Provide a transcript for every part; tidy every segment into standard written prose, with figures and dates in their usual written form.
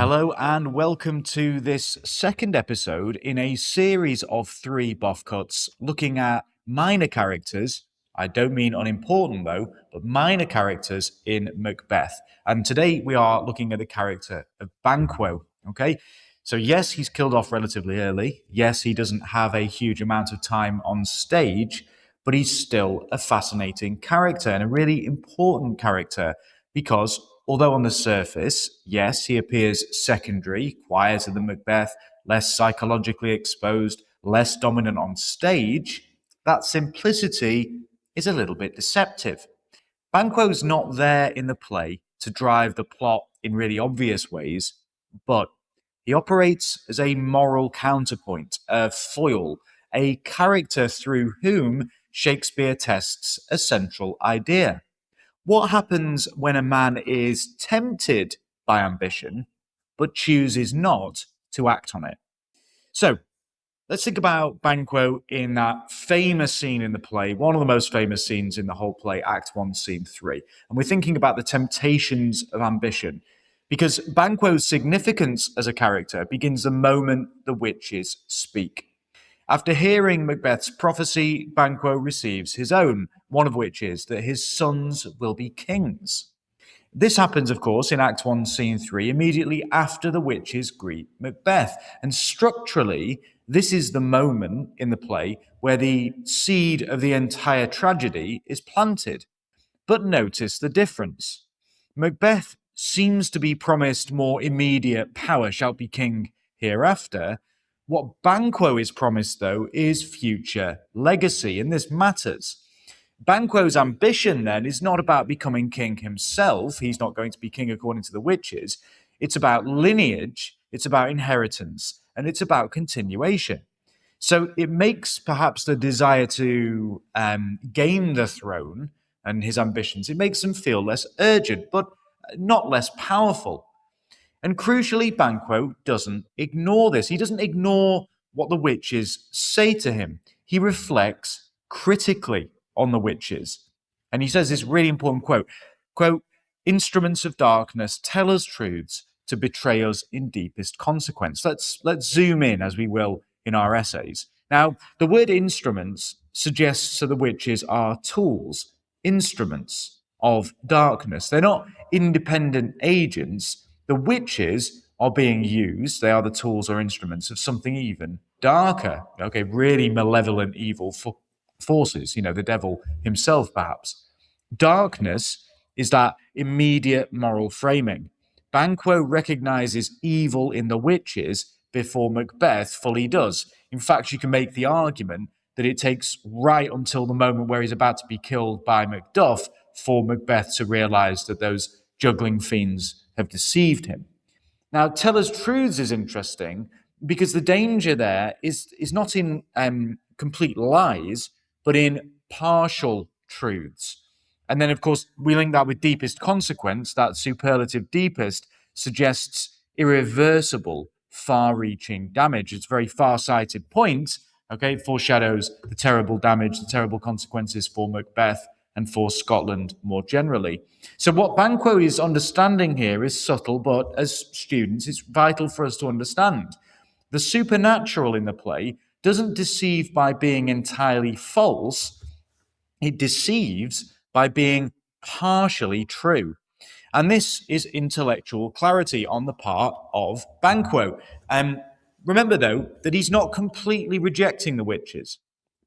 Hello and welcome to this second episode in a series of 3 Baughcuts looking at minor characters. I don't mean unimportant though, but minor characters in Macbeth. And today we are looking at the character of Banquo. Okay, so yes, he's killed off relatively early. Yes, he doesn't have a huge amount of time on stage, but he's still a fascinating character and a really important character because although on the surface, yes, he appears secondary, quieter than Macbeth, less psychologically exposed, less dominant on stage, that simplicity is a little bit deceptive. Banquo's not there in the play to drive the plot in really obvious ways, but he operates as a moral counterpoint, a foil, a character through whom Shakespeare tests a central idea. What happens when a man is tempted by ambition, but chooses not to act on it? So let's think about Banquo in that famous scene in the play, one of the most famous scenes in the whole play, Act 1, Scene 3. And we're thinking about the temptations of ambition, because Banquo's significance as a character begins the moment the witches speak. After hearing Macbeth's prophecy, Banquo receives his own, one of which is that his sons will be kings. This happens, of course, in Act 1, Scene 3, immediately after the witches greet Macbeth. And structurally, this is the moment in the play where the seed of the entire tragedy is planted. But notice the difference. Macbeth seems to be promised more immediate power, shalt be king hereafter. What Banquo is promised, though, is future legacy, and this matters. Banquo's ambition, then, is not about becoming king himself. He's not going to be king according to the witches. It's about lineage, it's about inheritance, and it's about continuation. So it makes perhaps the desire to gain the throne and his ambitions, it makes them feel less urgent, but not less powerful. And crucially, Banquo doesn't ignore this. He doesn't ignore what the witches say to him. He reflects critically on the witches. And he says this really important quote, instruments of darkness tell us truths to betray us in deepest consequence. Let's zoom in, as we will in our essays. Now, the word instruments suggests that the witches are tools, instruments of darkness. They're not independent agents. The witches are being used, they are the tools or instruments of something even darker, okay, really malevolent, evil forces, the devil himself, perhaps. Darkness is that immediate moral framing. Banquo recognizes evil in the witches before Macbeth fully does. In fact, you can make the argument that it takes right until the moment where he's about to be killed by Macduff for Macbeth to realize that those juggling fiends have deceived him. Now, tell us truths is interesting because the danger there is not in complete lies, but in partial truths. And then, of course, we link that with deepest consequence. That superlative deepest suggests irreversible, far-reaching damage. It's a very far-sighted point. Okay, it foreshadows the terrible damage, the terrible consequences for Macbeth and for Scotland more generally. So what Banquo is understanding here is subtle, but as students, it's vital for us to understand. The supernatural in the play doesn't deceive by being entirely false, it deceives by being partially true. And this is intellectual clarity on the part of Banquo. Remember, though, that he's not completely rejecting the witches.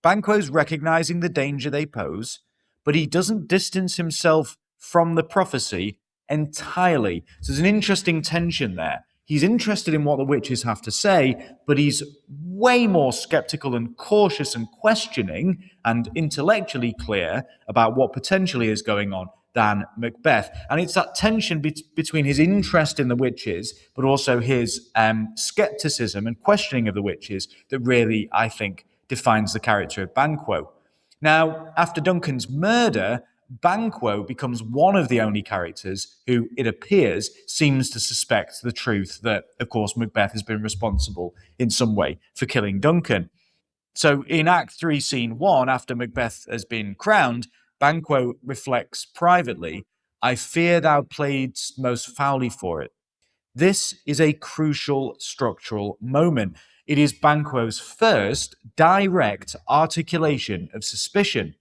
Banquo's recognizing the danger they pose, but he doesn't distance himself from the prophecy entirely. So there's an interesting tension there. He's interested in what the witches have to say, but he's way more skeptical and cautious and questioning and intellectually clear about what potentially is going on than Macbeth. And it's that tension between his interest in the witches, but also his skepticism and questioning of the witches that really, I think, defines the character of Banquo. Now, after Duncan's murder, Banquo becomes one of the only characters who, it appears, seems to suspect the truth that, of course, Macbeth has been responsible in some way for killing Duncan. So in Act 3, Scene 1, after Macbeth has been crowned, Banquo reflects privately, I fear thou playedst most foully for it. This is a crucial structural moment. It is Banquo's first direct articulation of suspicion.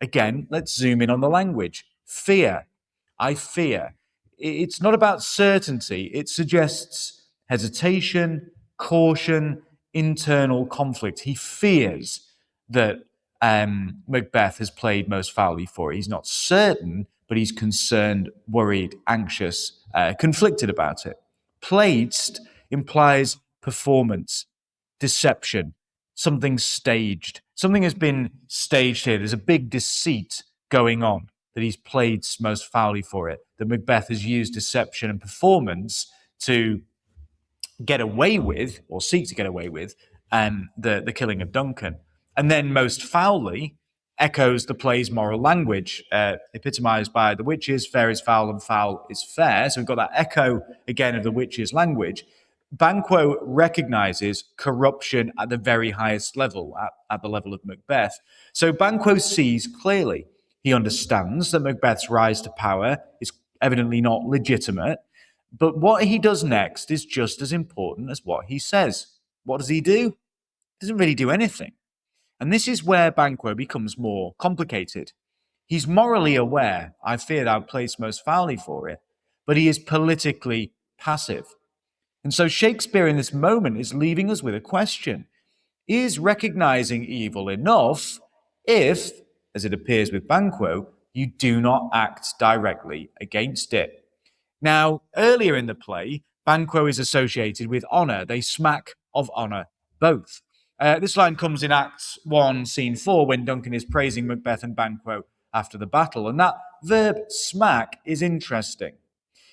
Again, let's zoom in on the language. Fear. I fear. It's not about certainty. It suggests hesitation, caution, internal conflict. He fears that Macbeth has played most foully for it. He's not certain, but he's concerned, worried, anxious, conflicted about it. Placed implies performance, deception, something staged. Something has been staged here. There's a big deceit going on that he's played most foully for it, that Macbeth has used deception and performance to get away with, or seek to get away with, the killing of Duncan. And then most foully echoes the play's moral language, epitomized by the witches, fair is foul and foul is fair. So we've got that echo again of the witches' language. Banquo recognizes corruption at the very highest level, at the level of Macbeth. So Banquo sees clearly. He understands that Macbeth's rise to power is evidently not legitimate, but what he does next is just as important as what he says. What does he do? He doesn't really do anything. And this is where Banquo becomes more complicated. He's morally aware, I fear thou playest most foully for it, but he is politically passive. And so Shakespeare in this moment is leaving us with a question. Is recognizing evil enough if, as it appears with Banquo, you do not act directly against it? Now, earlier in the play, Banquo is associated with honor. They smack of honor both. This line comes in Act 1, Scene 4, when Duncan is praising Macbeth and Banquo after the battle. And that verb smack is interesting.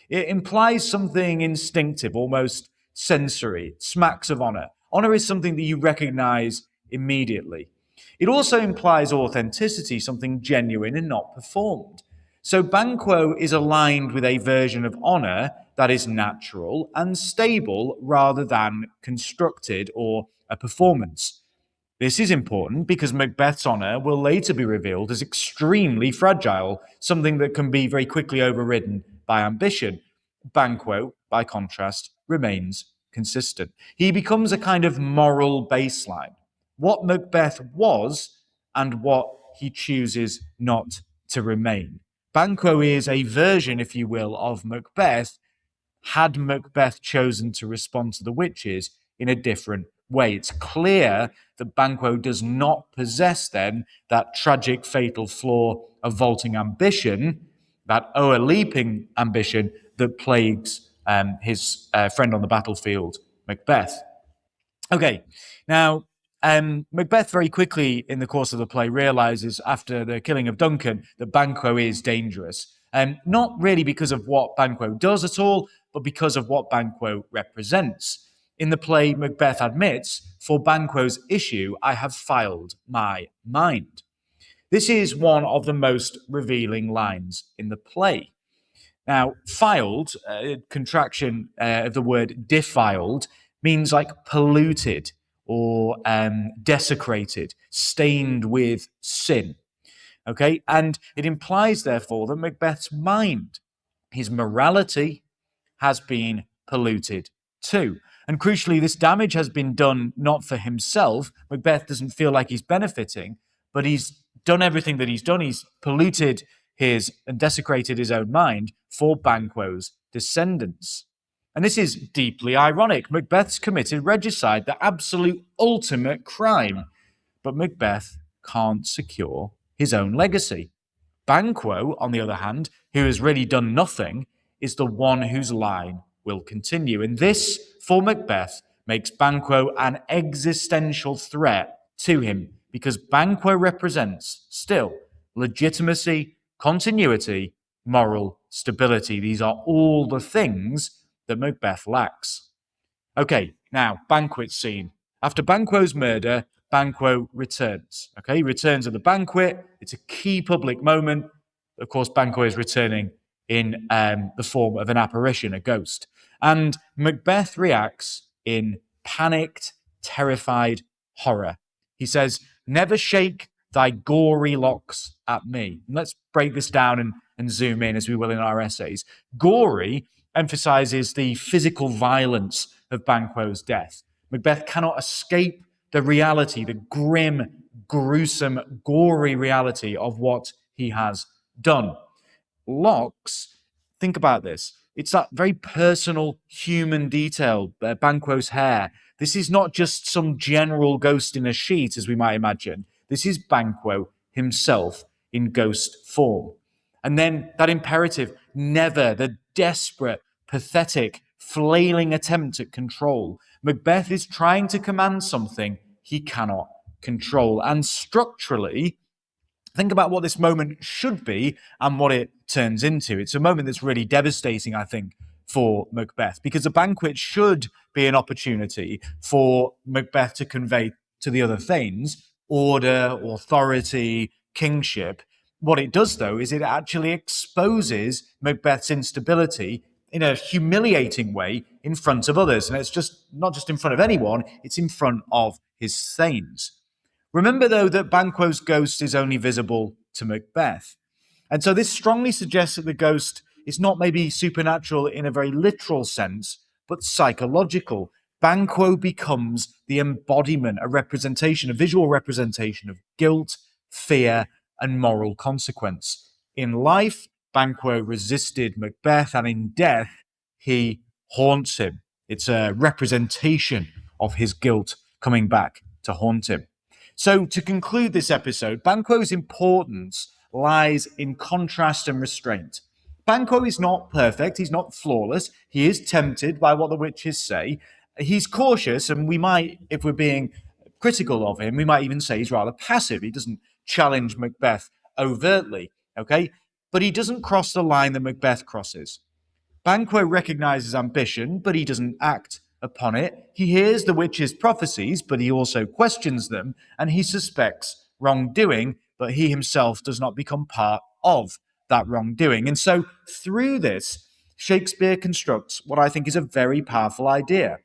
It implies something instinctive, almost sensory. It smacks of honor. Honor is something that you recognize immediately. It also implies authenticity, something genuine and not performed. So Banquo is aligned with a version of honor that is natural and stable rather than constructed or a performance. This is important because Macbeth's honor will later be revealed as extremely fragile, something that can be very quickly overridden by ambition. Banquo, by contrast, remains consistent. He becomes a kind of moral baseline, what Macbeth was and what he chooses not to remain. Banquo is a version, if you will, of Macbeth had Macbeth chosen to respond to the witches in a different way. It's clear that Banquo does not possess then that tragic fatal flaw of vaulting ambition, that o'erleaping ambition that plagues his friend on the battlefield, Macbeth. Okay, now Macbeth very quickly in the course of the play realizes after the killing of Duncan that Banquo is dangerous. Not really because of what Banquo does at all, but because of what Banquo represents. In the play, Macbeth admits, for Banquo's issue, I have filed my mind. This is one of the most revealing lines in the play. Now, filed, contraction of the word defiled, means like polluted or desecrated, stained with sin. Okay, and it implies, therefore, that Macbeth's mind, his morality, has been polluted too. And crucially, this damage has been done not for himself. Macbeth doesn't feel like he's benefiting, but he's done everything that he's done. He's polluted his and desecrated his own mind for Banquo's descendants. And this is deeply ironic. Macbeth's committed regicide, the absolute ultimate crime. But Macbeth can't secure his own legacy. Banquo, on the other hand, who has really done nothing, is the one whose line will continue. And this, for Macbeth, makes Banquo an existential threat to him because Banquo represents still legitimacy, continuity, moral stability. These are all the things that Macbeth lacks. Okay, now, banquet scene. After Banquo's murder, Banquo returns. Okay, he returns at the banquet. It's a key public moment. Of course, Banquo is returning in the form of an apparition, a ghost. And Macbeth reacts in panicked, terrified horror. He says, never shake thy gory locks at me. And let's break this down and zoom in as we will in our essays. Gory emphasizes the physical violence of Banquo's death. Macbeth cannot escape the reality, the grim, gruesome, gory reality of what he has done. Locks, think about this. It's that very personal human detail, Banquo's hair. This is not just some general ghost in a sheet, as we might imagine. This is Banquo himself in ghost form. And then that imperative, never, the desperate, pathetic, flailing attempt at control. Macbeth is trying to command something he cannot control. And structurally, think about what this moment should be and what it turns into. It's a moment that's really devastating, I think, for Macbeth, because a banquet should be an opportunity for Macbeth to convey to the other Thanes order, authority, kingship. What it does, though, is it actually exposes Macbeth's instability in a humiliating way in front of others. And it's just not just in front of anyone, it's in front of his Thanes. Remember, though, that Banquo's ghost is only visible to Macbeth. And so this strongly suggests that the ghost is not maybe supernatural in a very literal sense, but psychological. Banquo becomes the embodiment, a representation, a visual representation of guilt, fear, and moral consequence. In life, Banquo resisted Macbeth, and in death, he haunts him. It's a representation of his guilt coming back to haunt him. So, to conclude this episode, Banquo's importance lies in contrast and restraint. Banquo is not perfect, he's not flawless, he is tempted by what the witches say. He's cautious, and we might, if we're being critical of him, we might even say he's rather passive. He doesn't challenge Macbeth overtly, okay? But he doesn't cross the line that Macbeth crosses. Banquo recognizes ambition, but he doesn't act upon it. He hears the witches' prophecies, but he also questions them, and he suspects wrongdoing, but he himself does not become part of that wrongdoing. And so, through this, Shakespeare constructs what I think is a very powerful idea.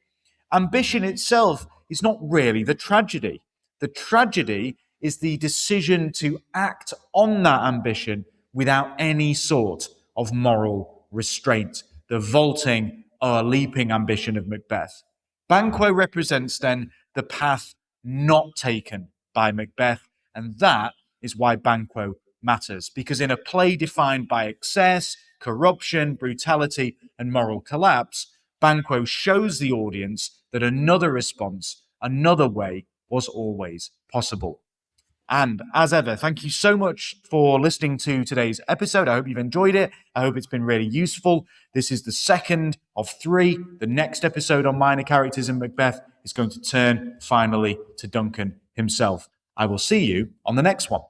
Ambition itself is not really the tragedy. The tragedy is the decision to act on that ambition without any sort of moral restraint, the vaulting or leaping ambition of Macbeth. Banquo represents then the path not taken by Macbeth, and that is why Banquo matters, because in a play defined by excess, corruption, brutality, and moral collapse, Banquo shows the audience that another response, another way was always possible. And as ever, thank you so much for listening to today's episode. I hope you've enjoyed it. I hope it's been really useful. This is the second of three. The next episode on minor characters in Macbeth is going to turn finally to Duncan himself. I will see you on the next one.